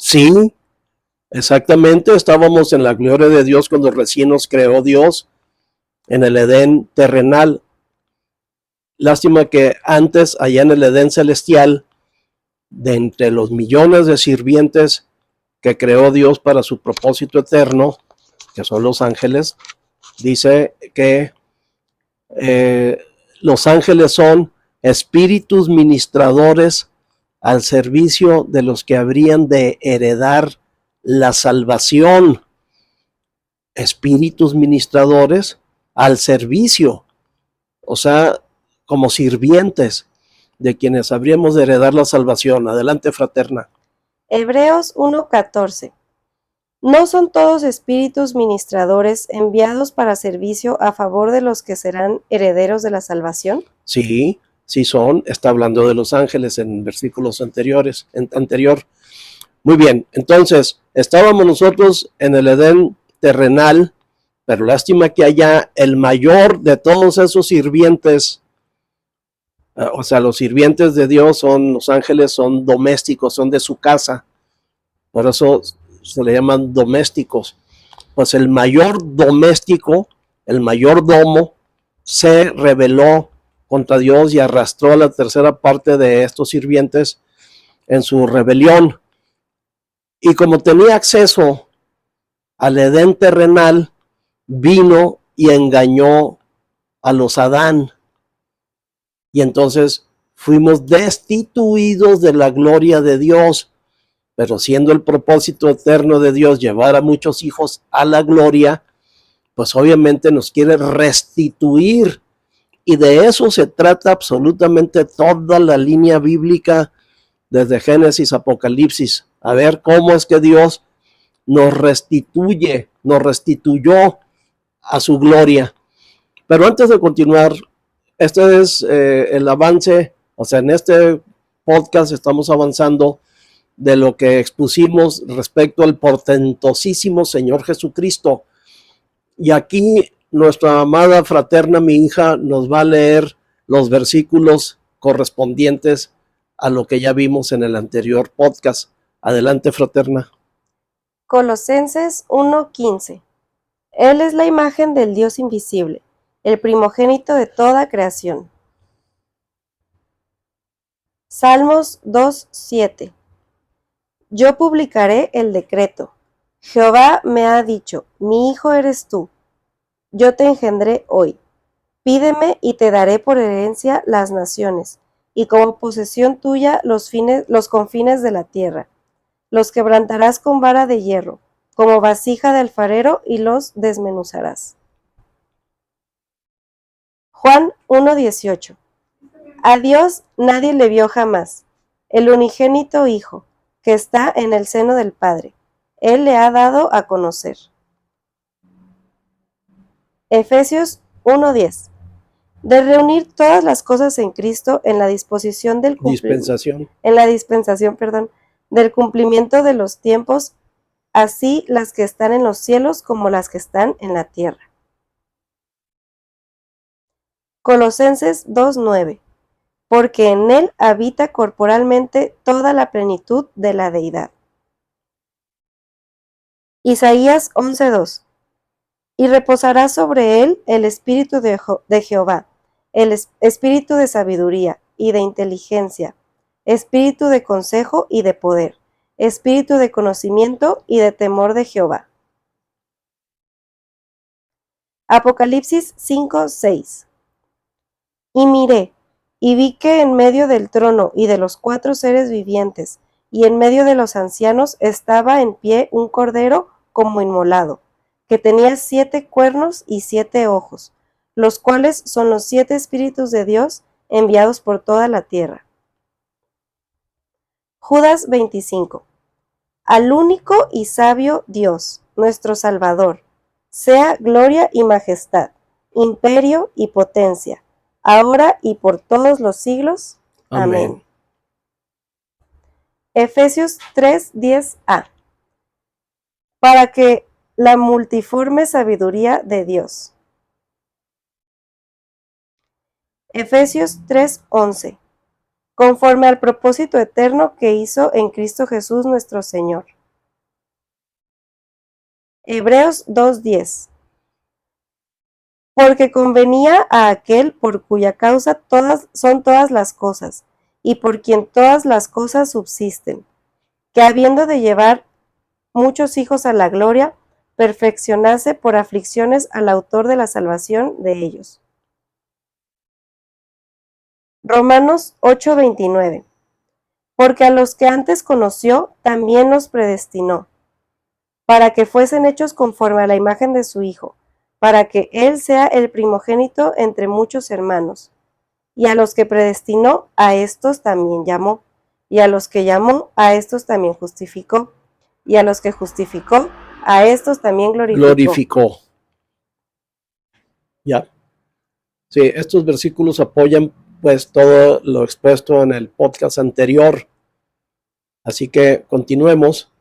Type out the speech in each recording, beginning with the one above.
Sí, exactamente, estábamos en la gloria de Dios cuando recién nos creó Dios en el Edén terrenal. Lástima que antes, allá en el Edén celestial, de entre los millones de sirvientes que creó Dios para su propósito eterno, que son los ángeles, dice que eh, los ángeles son espíritus ministradores al servicio de los que habrían de heredar la salvación. Espíritus ministradores al servicio, o sea, como sirvientes de quienes habríamos de heredar la salvación. Adelante, fraterna. Hebreos 1:14. ¿No son todos espíritus ministradores enviados para servicio a favor de los que serán herederos de la salvación? Sí, sí son. Está hablando de los ángeles en versículos anteriores. Anterior. Muy bien, entonces, estábamos nosotros en el Edén terrenal, pero lástima que allá el mayor de todos esos sirvientes, o sea, los sirvientes de Dios son, los ángeles son domésticos, son de su casa, por eso se le llaman domésticos. Pues el mayor doméstico, el mayordomo, se rebeló contra Dios y arrastró a la tercera parte de estos sirvientes en su rebelión. Y como tenía acceso al Edén terrenal, vino y engañó a los Adán. Y entonces fuimos destituidos de la gloria de Dios. Pero siendo el propósito eterno de Dios llevar a muchos hijos a la gloria, pues obviamente nos quiere restituir. Y de eso se trata absolutamente toda la línea bíblica, desde Génesis, Apocalipsis. A ver cómo es que Dios nos restituye, nos restituyó a su gloria. Pero antes de continuar, este es el avance, o sea, en este podcast estamos avanzando de lo que expusimos respecto al portentosísimo Señor Jesucristo. Y aquí nuestra amada fraterna, mi hija, nos va a leer los versículos correspondientes a lo que ya vimos en el anterior podcast. Adelante, fraterna. Colosenses 1:15. Él es la imagen del Dios invisible, el primogénito de toda creación. Salmos 2:7. Yo publicaré el decreto. Jehová me ha dicho, mi hijo eres tú. Yo te engendré hoy. Pídeme y te daré por herencia las naciones, y como posesión tuya los confines de la tierra. Los quebrantarás con vara de hierro, como vasija de alfarero, y los desmenuzarás. Juan 1:18. A Dios nadie le vio jamás, el unigénito Hijo, que está en el seno del Padre. Él le ha dado a conocer. Efesios 1:10. De reunir todas las cosas en Cristo en la disposición del Dispensación. del cumplimiento de los tiempos, así las que están en los cielos como las que están en la tierra. Colosenses 2:9. Porque en él habita corporalmente toda la plenitud de la deidad. Isaías 11:2. Y reposará sobre él el espíritu de Jehová, el espíritu de sabiduría y de inteligencia, espíritu de consejo y de poder, espíritu de conocimiento y de temor de Jehová. Apocalipsis 5:6. Y miré, y vi que en medio del trono y de los 4 seres vivientes, y en medio de los ancianos, estaba en pie un cordero como inmolado, que tenía 7 cuernos y 7 ojos, los cuales son los 7 espíritus de Dios enviados por toda la tierra. Judas 25. Al único y sabio Dios, nuestro Salvador, sea gloria y majestad, imperio y potencia, ahora y por todos los siglos. Amén. Efesios 3:10a. Para que la multiforme sabiduría de Dios. Efesios 3:11. Conforme al propósito eterno que hizo en Cristo Jesús nuestro Señor, Hebreos 2:10. Porque convenía a aquel por cuya causa son todas las cosas, y por quien todas las cosas subsisten, que habiendo de llevar muchos hijos a la gloria, perfeccionase por aflicciones al autor de la salvación de ellos. Romanos 8:29. Porque a los que antes conoció, también los predestinó, para que fuesen hechos conforme a la imagen de su Hijo, para que Él sea el primogénito entre muchos hermanos. Y a los que predestinó, a estos también llamó. Y a los que llamó, a estos también justificó. Y a los que justificó, a estos también glorificó. Ya. Sí, estos versículos apoyan pues todo lo expuesto en el podcast anterior. Así que continuemos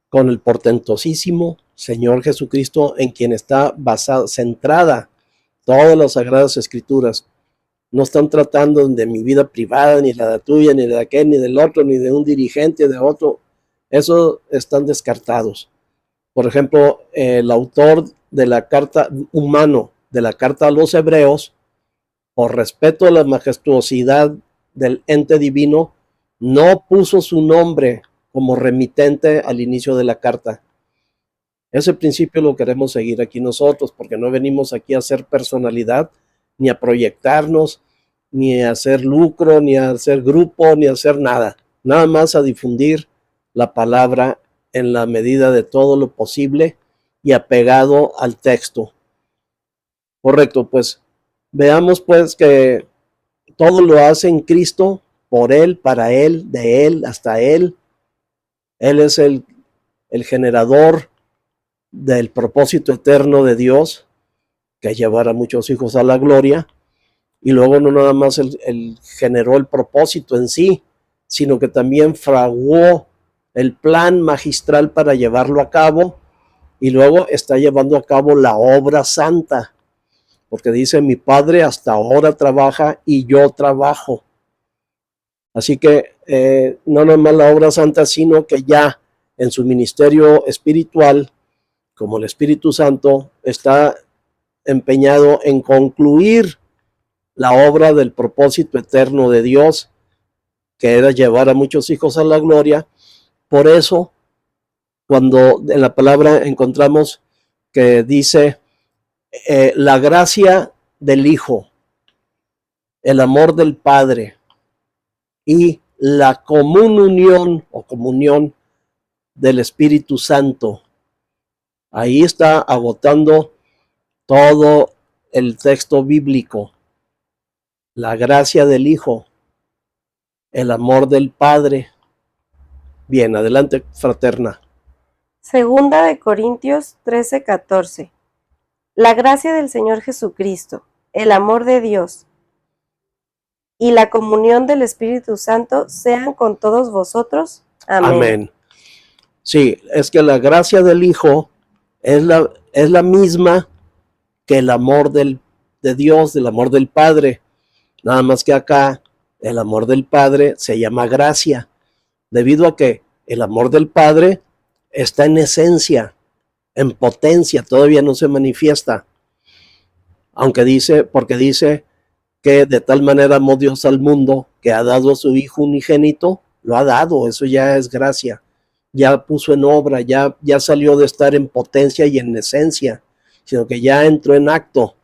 con el portentosísimo Señor Jesucristo, en quien está centrada todas las Sagradas Escrituras. No están tratando de mi vida privada, ni la tuya, ni de aquel, ni del otro, ni de un dirigente, de otro. Eso están descartados. Por ejemplo, el autor de la carta humano, de la carta a los Hebreos, por respeto a la majestuosidad del ente divino, no puso su nombre como remitente al inicio de la carta. Ese principio lo queremos seguir aquí nosotros, porque no venimos aquí a hacer personalidad, ni a proyectarnos, ni a hacer lucro, ni a hacer grupo, ni a hacer nada. Nada más a difundir la palabra en la medida de todo lo posible y apegado al texto. Correcto, pues veamos pues que todo lo hace en Cristo, por Él, para Él, de Él, hasta Él. Él es el generador del propósito eterno de Dios, que es llevar a muchos hijos a la gloria. Y luego no nada más él generó el propósito en sí, sino que también fraguó el plan magistral para llevarlo a cabo, y luego está llevando a cabo la obra santa, porque dice, mi Padre hasta ahora trabaja y yo trabajo. Así que no nomás la obra santa, sino que ya en su ministerio espiritual, como el Espíritu Santo, está empeñado en concluir la obra del propósito eterno de Dios, que era llevar a muchos hijos a la gloria. Por eso, cuando en la palabra encontramos que dice la gracia del Hijo, el amor del Padre y la comunión o comunión del Espíritu Santo, ahí está agotando todo el texto bíblico. La gracia del Hijo, el amor del Padre. Bien, adelante, fraterna. Segunda de Corintios 13:14. La gracia del Señor Jesucristo, el amor de Dios y la comunión del Espíritu Santo sean con todos vosotros. Amén. Amén. Sí, es que la gracia del Hijo es la misma que el amor de Dios, el amor del Padre. Nada más que acá el amor del Padre se llama gracia, debido a que el amor del Padre está en esencia, en potencia, todavía no se manifiesta. Porque dice que de tal manera amó Dios al mundo que ha dado a su Hijo unigénito, lo ha dado, eso ya es gracia. Ya puso en obra, ya salió de estar en potencia y en esencia, sino que ya entró en acto.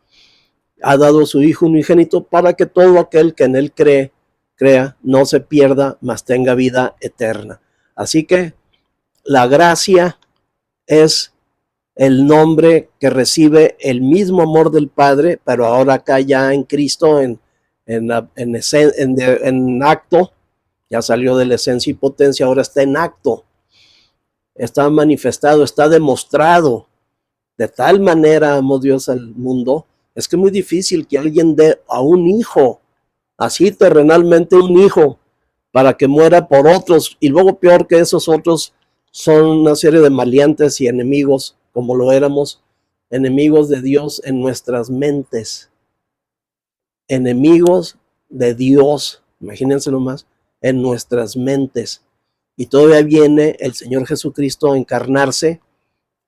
Ha dado a su Hijo unigénito para que todo aquel que en Él crea, no se pierda, mas tenga vida eterna. Así que la gracia es el nombre que recibe el mismo amor del Padre, pero ahora acá ya en Cristo, en acto, ya salió de la esencia y potencia, ahora está en acto. Está manifestado, está demostrado. De tal manera amó Dios al mundo. Es que es muy difícil que alguien dé a un hijo, así terrenalmente un hijo, para que muera por otros, y luego peor que esos otros son una serie de maleantes y enemigos, como lo éramos, enemigos de Dios en nuestras mentes. Enemigos de Dios, imagínense nomás, en nuestras mentes. Y todavía viene el Señor Jesucristo a encarnarse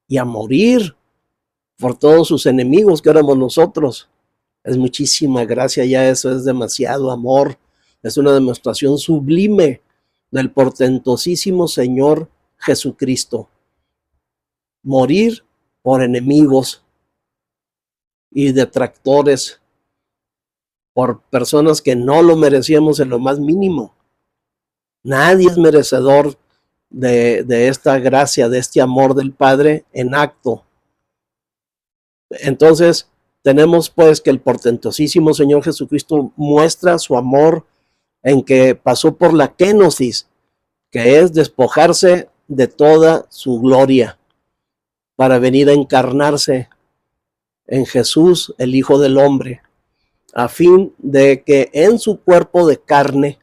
y a morir por todos sus enemigos que éramos nosotros. Es muchísima gracia, ya eso es demasiado amor. Es una demostración sublime del portentosísimo Señor Jesucristo. Morir por enemigos y detractores, por personas que no lo merecíamos en lo más mínimo. Nadie es merecedor de esta gracia, de este amor del Padre en acto. Entonces, tenemos pues que el portentosísimo Señor Jesucristo muestra su amor en que pasó por la kenosis, que es despojarse de toda su gloria para venir a encarnarse en Jesús, el Hijo del Hombre, a fin de que en su cuerpo de carne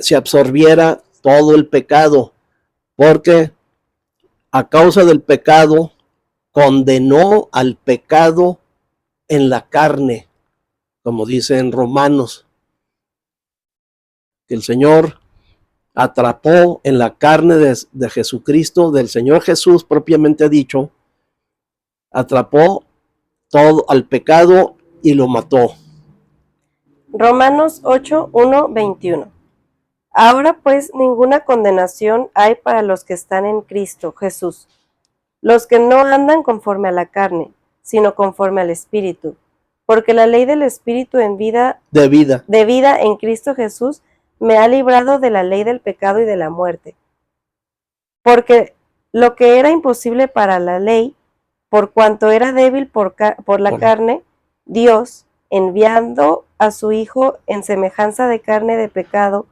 se absorbiera todo el pecado, porque a causa del pecado condenó al pecado en la carne, como dice en Romanos, que el Señor atrapó en la carne de Jesucristo, del Señor Jesús propiamente dicho, atrapó todo al pecado y lo mató. Romanos 8, 1, 21. Ahora pues ninguna condenación hay para los que están en Cristo Jesús, los que no andan conforme a la carne, sino conforme al Espíritu, porque la ley del Espíritu de vida en Cristo Jesús me ha librado de la ley del pecado y de la muerte. Porque lo que era imposible para la ley, por cuanto era débil por la carne, Dios, enviando a su Hijo en semejanza de carne de pecado,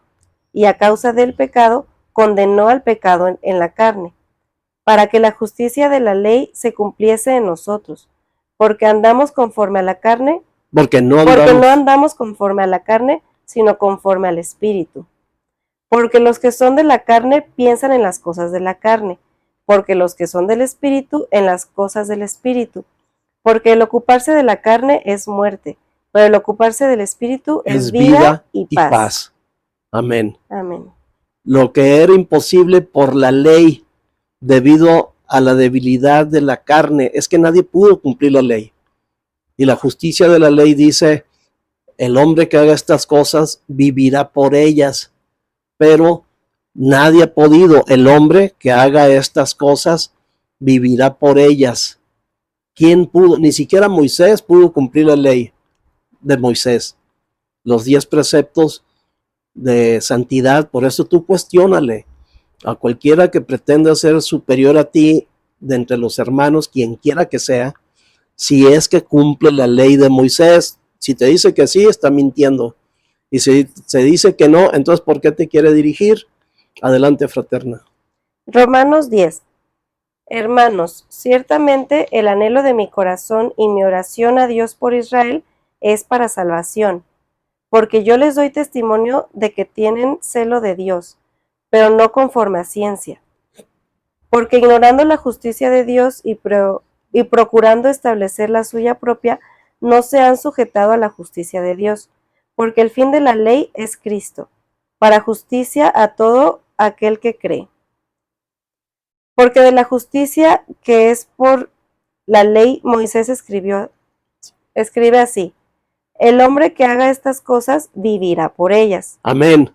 y a causa del pecado, condenó al pecado en la carne, para que la justicia de la ley se cumpliese en nosotros, porque andamos conforme a la carne, porque no andamos conforme a la carne, sino conforme al Espíritu. Porque los que son de la carne piensan en las cosas de la carne, porque los que son del Espíritu en las cosas del Espíritu. Porque el ocuparse de la carne es muerte, pero el ocuparse del Espíritu es vida y paz. Amén. Amén. Lo que era imposible por la ley, debido a la debilidad de la carne, es que nadie pudo cumplir la ley. Y la justicia de la ley dice, el hombre que haga estas cosas vivirá por ellas. Pero nadie ha podido. El hombre que haga estas cosas vivirá por ellas. ¿Quién pudo? Ni siquiera Moisés pudo cumplir la ley de Moisés. Los 10 preceptos de santidad. Por eso tú cuestiónale a cualquiera que pretenda ser superior a ti de entre los hermanos, quien quiera que sea, si es que cumple la ley de Moisés. Si te dice que sí, está mintiendo. Y si se dice que no, entonces ¿por qué te quiere dirigir? Adelante, fraterna. Romanos 10. Hermanos, ciertamente el anhelo de mi corazón y mi oración a Dios por Israel es para salvación, porque yo les doy testimonio de que tienen celo de Dios, pero no conforme a ciencia. Porque ignorando la justicia de Dios y procurando establecer la suya propia, no se han sujetado a la justicia de Dios, porque el fin de la ley es Cristo, para justicia a todo aquel que cree. Porque de la justicia que es por la ley, Moisés escribe así: el hombre que haga estas cosas vivirá por ellas. Amén.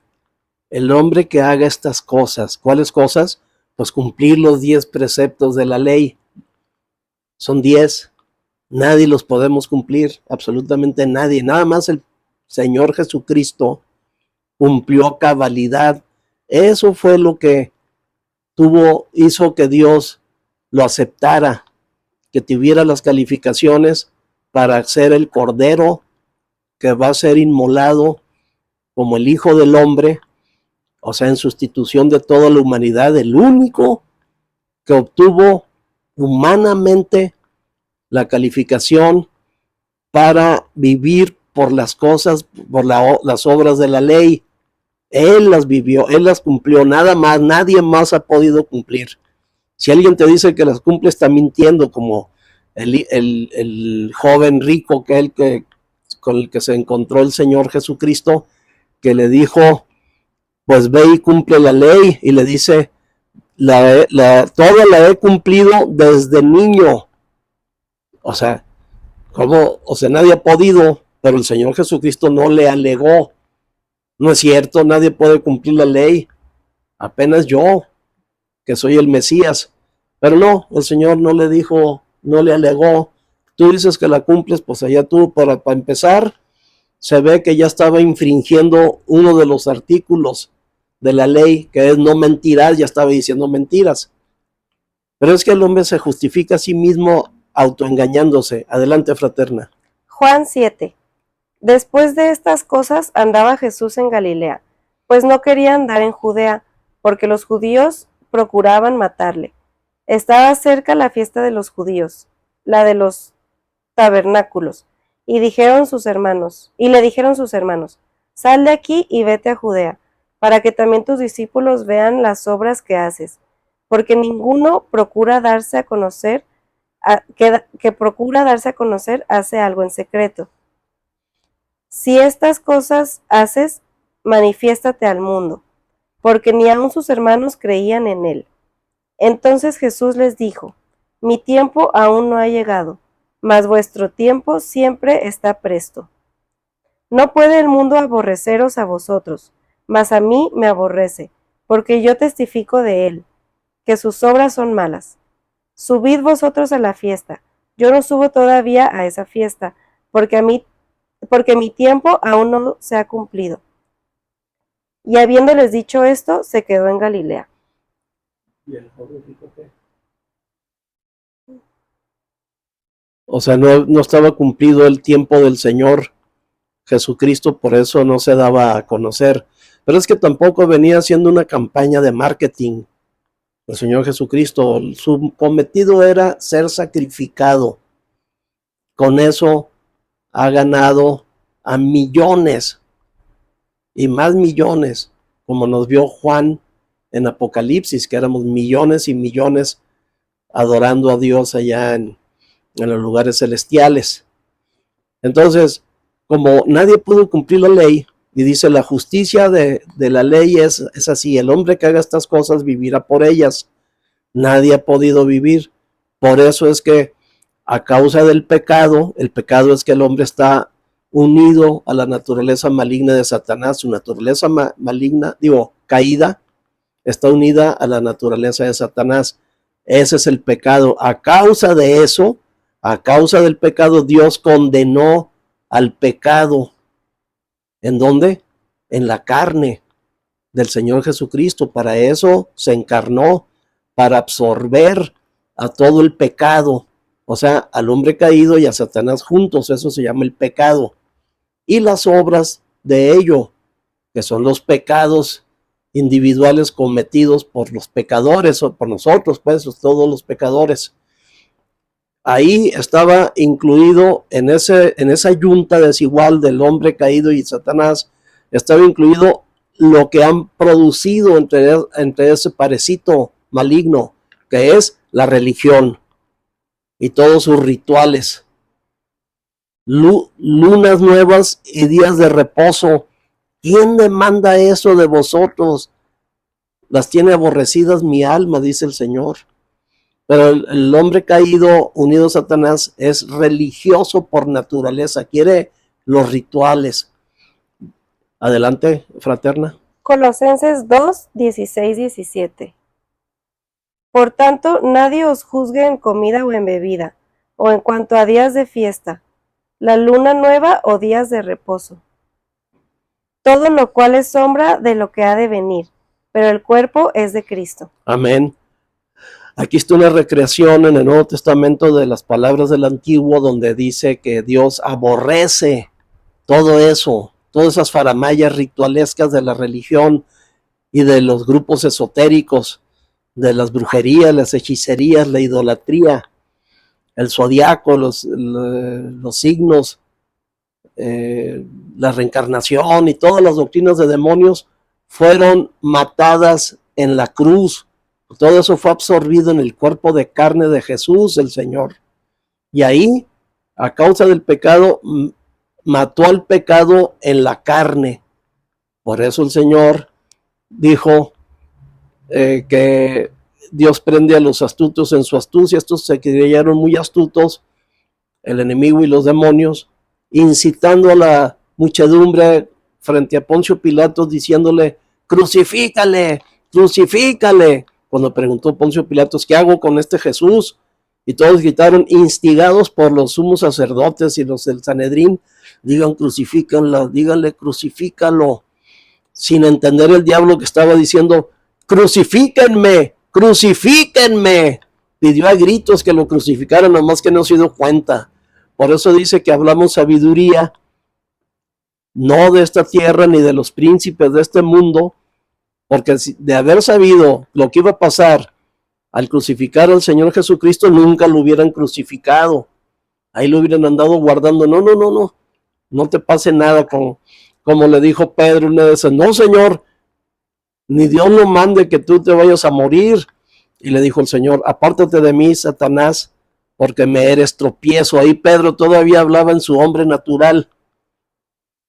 El hombre que haga estas cosas. ¿Cuáles cosas? Pues cumplir los 10 preceptos de la ley. Son 10. Nadie los podemos cumplir, absolutamente nadie. Nada más el Señor Jesucristo cumplió a cabalidad. Eso fue lo que hizo que Dios lo aceptara, que tuviera las calificaciones para ser el Cordero que va a ser inmolado como el Hijo del Hombre, o sea, en sustitución de toda la humanidad, el único que obtuvo humanamente la calificación para vivir por las cosas, por las obras de la ley. Él las vivió, Él las cumplió, nada más, nadie más ha podido cumplir. Si alguien te dice que las cumple, está mintiendo, como el joven rico con el que se encontró el Señor Jesucristo, que le dijo, pues ve y cumple la ley, y le dice, toda la he cumplido desde niño. O sea, ¿cómo? O sea, nadie ha podido, pero el Señor Jesucristo no le alegó. No es cierto, nadie puede cumplir la ley, apenas yo, que soy el Mesías. Pero no, el Señor no le dijo, no le alegó. Tú dices que la cumples, pues allá tú, para empezar, se ve que ya estaba infringiendo uno de los artículos de la ley, que es no mentirás, ya estaba diciendo mentiras. Pero es que el hombre se justifica a sí mismo autoengañándose. Adelante, fraterna. Juan 7. Después de estas cosas andaba Jesús en Galilea, pues no quería andar en Judea, porque los judíos procuraban matarle. Estaba cerca la fiesta de los judíos, la de los tabernáculos, y le dijeron sus hermanos, sal de aquí y vete a Judea, para que también tus discípulos vean las obras que haces, porque ninguno procura darse a conocer, que procura darse a conocer hace algo en secreto. Si estas cosas haces, manifiéstate al mundo, porque ni aun sus hermanos creían en él. Entonces Jesús les dijo, mi tiempo aún no ha llegado, mas vuestro tiempo siempre está presto. No puede el mundo aborreceros a vosotros, mas a mí me aborrece, porque yo testifico de él, que sus obras son malas. Subid vosotros a la fiesta, yo no subo todavía a esa fiesta, porque mi tiempo aún no se ha cumplido. Y habiéndoles dicho esto, se quedó en Galilea. O sea, no estaba cumplido el tiempo del Señor Jesucristo, por eso no se daba a conocer. Pero es que tampoco venía haciendo una campaña de marketing. El Señor Jesucristo, su cometido era ser sacrificado. Con eso ha ganado a millones y más millones, como nos vio Juan en Apocalipsis, que éramos millones y millones adorando a Dios allá en los lugares celestiales. Entonces, como nadie pudo cumplir la ley, y dice la justicia de la ley es así, el hombre que haga estas cosas vivirá por ellas. Nadie ha podido vivir. Por eso es que a causa del pecado, el pecado es que el hombre está unido a la naturaleza maligna de Satanás. Su naturaleza maligna, caída, está unida a la naturaleza de Satanás. Ese es el pecado. A causa de eso, a causa del pecado, Dios condenó al pecado. ¿En dónde? En la carne del Señor Jesucristo. Para eso se encarnó, para absorber a todo el pecado. O sea, al hombre caído y a Satanás juntos. Eso se llama el pecado. Y las obras de ello, que son los pecados individuales cometidos por los pecadores o por nosotros, pues todos los pecadores. Ahí estaba incluido en esa yunta desigual del hombre caído y Satanás, estaba incluido lo que han producido entre ese parecito maligno, que es la religión y todos sus rituales. Lunas nuevas y días de reposo. ¿Quién demanda eso de vosotros? Las tiene aborrecidas mi alma, dice el Señor. Pero el hombre caído, unido a Satanás, es religioso por naturaleza, quiere los rituales. Adelante, fraterna. Colosenses 2, 16, 17. Por tanto, nadie os juzgue en comida o en bebida, o en cuanto a días de fiesta, la luna nueva o días de reposo. Todo lo cual es sombra de lo que ha de venir, pero el cuerpo es de Cristo. Amén. Aquí está una recreación en el Nuevo Testamento de las palabras del Antiguo, donde dice que Dios aborrece todo eso, todas esas faramayas ritualescas de la religión y de los grupos esotéricos, de las brujerías, las hechicerías, la idolatría, el zodiaco, los signos, la reencarnación y todas las doctrinas de demonios fueron matadas en la cruz. Todo eso fue absorbido en el cuerpo de carne de Jesús, el Señor. Y ahí, a causa del pecado, mató al pecado en la carne. Por eso el Señor dijo que Dios prende a los astutos en su astucia. Estos se creyeron muy astutos, el enemigo y los demonios, incitando a la muchedumbre frente a Poncio Pilato, diciéndole: crucifícale, crucifícale. Cuando preguntó Poncio Pilatos: ¿qué hago con este Jesús? Y todos gritaron, instigados por los sumos sacerdotes y los del Sanedrín: digan crucifícanlo, díganle crucifícalo, sin entender el diablo que estaba diciendo: crucifíquenme, crucifíquenme. Pidió a gritos que lo crucificaran, nomás que no se dio cuenta. Por eso dice que hablamos sabiduría, no de esta tierra ni de los príncipes de este mundo, porque de haber sabido lo que iba a pasar al crucificar al Señor Jesucristo, nunca lo hubieran crucificado. Ahí lo hubieran andado guardando. No te pase nada, como le dijo Pedro una vez: no, Señor, ni Dios lo mande que tú te vayas a morir. Y le dijo el Señor: apártate de mí, Satanás, porque me eres tropiezo. Ahí Pedro todavía hablaba en su hombre natural.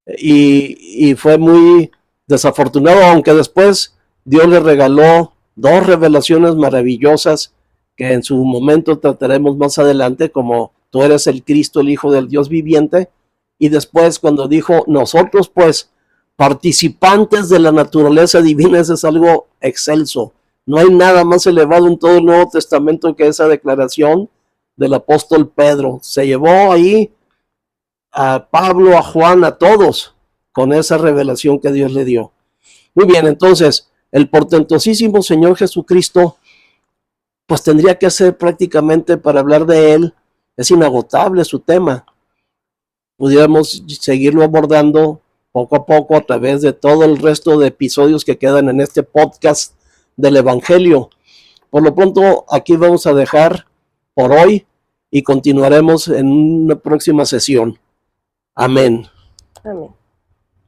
Y fue muy desafortunado, aunque después Dios le regaló 2 revelaciones maravillosas que en su momento trataremos más adelante, como tú eres el Cristo, el Hijo del Dios viviente. Y después, cuando dijo: nosotros pues participantes de la naturaleza divina, eso es algo excelso. No hay nada más elevado en todo el Nuevo Testamento que esa declaración del apóstol Pedro. Se llevó ahí a Pablo, a Juan, a todos, con esa revelación que Dios le dio. Muy bien, entonces, el portentosísimo Señor Jesucristo, pues tendría que ser prácticamente, para hablar de él, es inagotable su tema. Pudiéramos seguirlo abordando poco a poco a través de todo el resto de episodios que quedan en este podcast del Evangelio. Por lo pronto, aquí vamos a dejar por hoy y continuaremos en una próxima sesión. Amén. Amén.